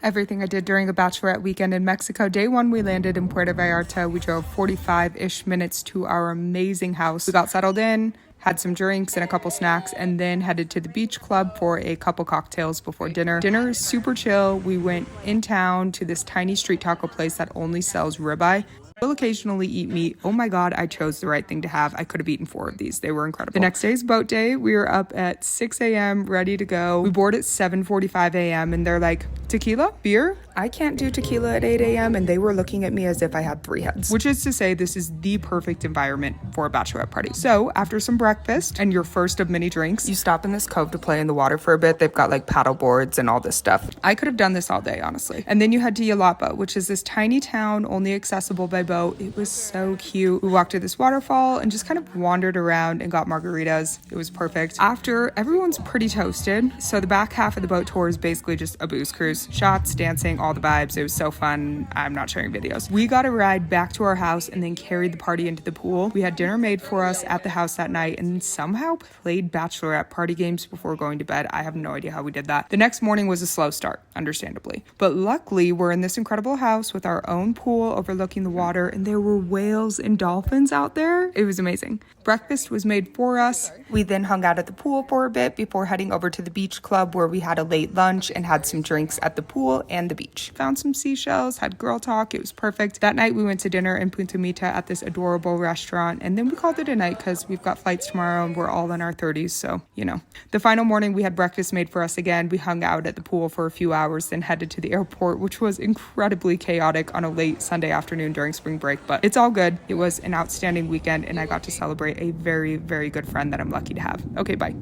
Everything I did during a bachelorette weekend in Mexico. Day one, we landed in Puerto Vallarta. We drove 45-ish minutes to our amazing house. We got settled in, had some drinks and a couple snacks, and then headed to the beach club for a couple cocktails before dinner. Dinner is super chill. We went in town to this tiny street taco place that only sells ribeye. Will occasionally eat meat. Oh my god, I chose the right thing to have. I could have eaten 4 of these. They were incredible. The next day is boat day. We were up at 6 a.m. ready to go. We board at 7:45 a.m. and they're like, tequila? Beer? I can't do tequila at 8 a.m. and they were looking at me as if I had 3 heads. Which is to say, this is the perfect environment for a bachelorette party. So after some breakfast and your first of many drinks, you stop in this cove to play in the water for a bit. They've got like paddle boards and all this stuff. I could have done this all day, honestly. And then you head to Yelapa, which is this tiny town only accessible by boat. It was so cute. We walked to this waterfall and just kind of wandered around and got margaritas. It was perfect. After, everyone's pretty toasted. So the back half of the boat tour is basically just a booze cruise. Shots, dancing, all the vibes. It was so fun. I'm not sharing videos. We got a ride back to our house and then carried the party into the pool. We had dinner made for us at the house that night and somehow played bachelorette party games before going to bed. I have no idea how we did that. The next morning was a slow start, understandably. But luckily, we're in this incredible house with our own pool overlooking the water, and there were whales and dolphins out there. It was amazing. Breakfast was made for us. We then hung out at the pool for a bit before heading over to the beach club where we had a late lunch and had some drinks at the pool and the beach. Found some seashells, had girl talk. It was perfect. That night we went to dinner in Punta Mita at this adorable restaurant, and then we called it a night because we've got flights tomorrow and we're all in our 30s, so you know. The final morning we had breakfast made for us again. We hung out at the pool for a few hours, then headed to the airport, which was incredibly chaotic on a late Sunday afternoon during spring break, but it's all good. It was an outstanding weekend and I got to celebrate a very, very good friend that I'm lucky to have. Okay, bye.